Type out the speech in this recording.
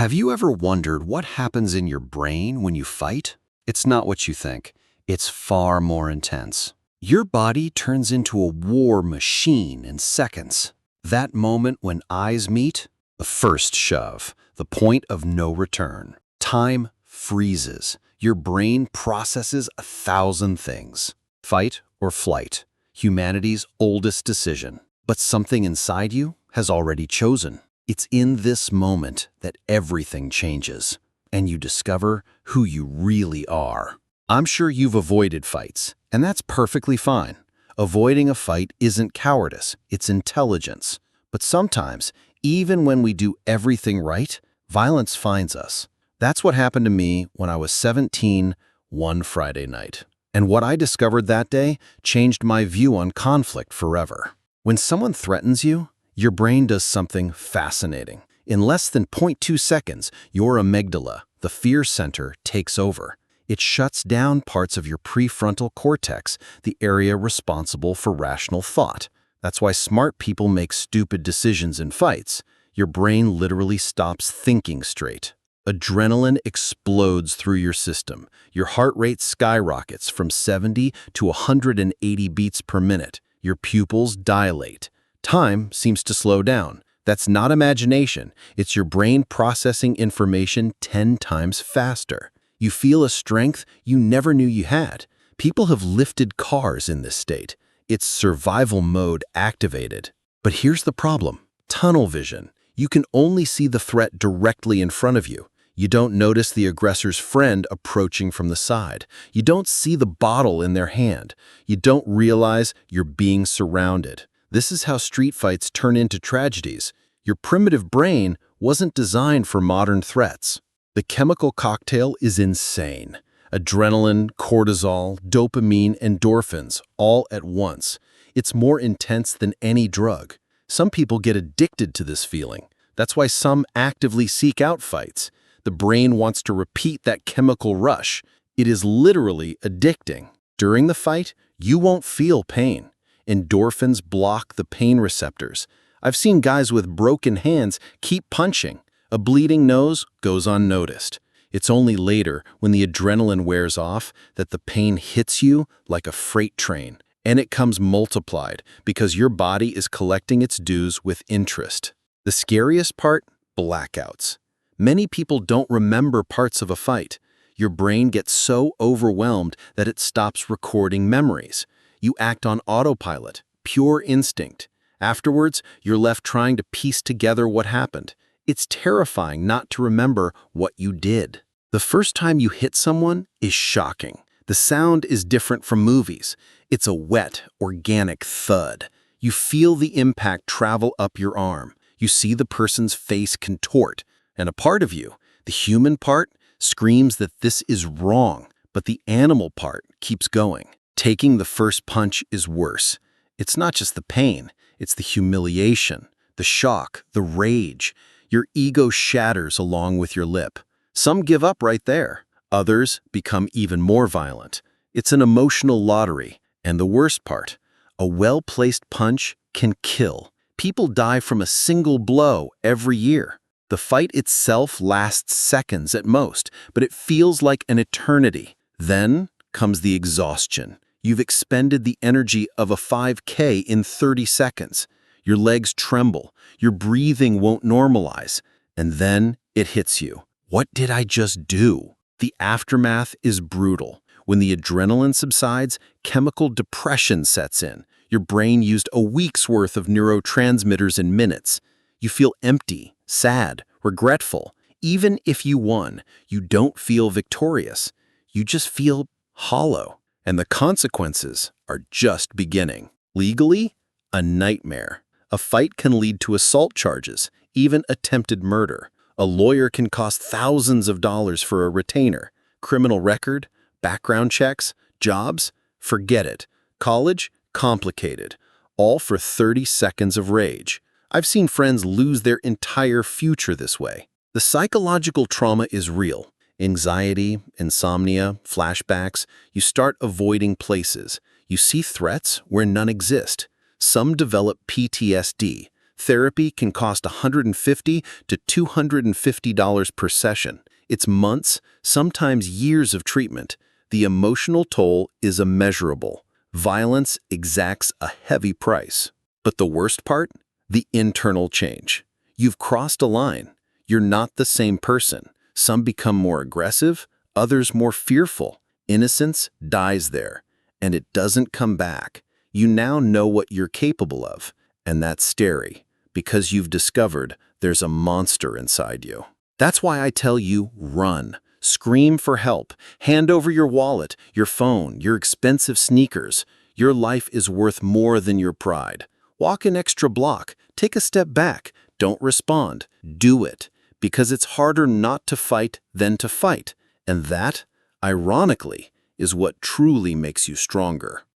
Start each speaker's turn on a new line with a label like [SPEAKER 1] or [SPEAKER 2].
[SPEAKER 1] Have you ever wondered what happens in your brain when you fight? It's not what you think. It's far more intense. Your body turns into a war machine in seconds. That moment when eyes meet, the first shove, the point of no return. Time freezes. Your brain processes 1,000 things. Fight or flight, humanity's oldest decision. But something inside you has already chosen. It's in this moment that everything changes, and you discover who you really are. I'm sure you've avoided fights, and that's perfectly fine. Avoiding a fight isn't cowardice, it's intelligence. But sometimes, even when we do everything right, violence finds us. That's what happened to me when I was 17 one Friday night. And what I discovered that day changed my view on conflict forever. When someone threatens you, your brain does something fascinating. In less than 0.2 seconds, your amygdala, the fear center, takes over. It shuts down parts of your prefrontal cortex, the area responsible for rational thought. That's why smart people make stupid decisions in fights. Your brain literally stops thinking straight. Adrenaline explodes through your system. Your heart rate skyrockets from 70 to 180 beats per minute. Your pupils dilate. Time seems to slow down. That's not imagination. It's your brain processing information 10 times faster. You feel a strength you never knew you had. People have lifted cars in this state. It's survival mode activated. But here's the problem. Tunnel vision. You can only see the threat directly in front of you. You don't notice the aggressor's friend approaching from the side. You don't see the bottle in their hand. You don't realize you're being surrounded. This is how street fights turn into tragedies. Your primitive brain wasn't designed for modern threats. The chemical cocktail is insane. Adrenaline, cortisol, dopamine, endorphins, all at once. It's more intense than any drug. Some people get addicted to this feeling. That's why some actively seek out fights. The brain wants to repeat that chemical rush. It is literally addicting. During the fight, you won't feel pain. Endorphins block the pain receptors. I've seen guys with broken hands keep punching. A bleeding nose goes unnoticed. It's only later, when the adrenaline wears off, that the pain hits you like a freight train. And it comes multiplied because your body is collecting its dues with interest. The scariest part? Blackouts. Many people don't remember parts of a fight. Your brain gets so overwhelmed that it stops recording memories. You act on autopilot, pure instinct. Afterwards, you're left trying to piece together what happened. It's terrifying not to remember what you did. The first time you hit someone is shocking. The sound is different from movies. It's a wet, organic thud. You feel the impact travel up your arm. You see the person's face contort. And a part of you, the human part, screams that this is wrong, but the animal part keeps going. Taking the first punch is worse. It's not just the pain, it's the humiliation, the shock, the rage. Your ego shatters along with your lip. Some give up right there. Others become even more violent. It's an emotional lottery. And the worst part, a well-placed punch can kill. People die from a single blow every year. The fight itself lasts seconds at most, but it feels like an eternity. Then comes the exhaustion. You've expended the energy of a 5K in 30 seconds. Your legs tremble, your breathing won't normalize, and then it hits you. What did I just do? The aftermath is brutal. When the adrenaline subsides, chemical depression sets in. Your brain used a week's worth of neurotransmitters in minutes. You feel empty, sad, regretful. Even if you won, you don't feel victorious. You just feel hollow. And the consequences are just beginning. Legally, a nightmare. A fight can lead to assault charges, even attempted murder. A lawyer can cost thousands of dollars for a retainer. Criminal record, background checks, jobs, forget it. College, complicated. All for 30 seconds of rage. I've seen friends lose their entire future this way. The psychological trauma is real. Anxiety, insomnia, flashbacks. You start avoiding places. You see threats where none exist. Some develop PTSD,
[SPEAKER 2] Therapy can cost $150 to $250 per session. It's months, sometimes years of treatment. The emotional toll is immeasurable. Violence exacts a heavy price. But the worst part? The internal change. You've crossed a line. You're not the same person. Some become more aggressive, others more fearful. Innocence dies there, and it doesn't come back. You now know what you're capable of, and that's scary, because you've discovered there's a monster inside you. That's why I tell you, run. Scream for help. Hand over your wallet, your phone, your expensive sneakers. Your life is worth more than your pride. Walk an extra block. Take a step back. Don't respond. Do it. Because it's harder not to fight than to fight. And that, ironically, is what truly makes you stronger.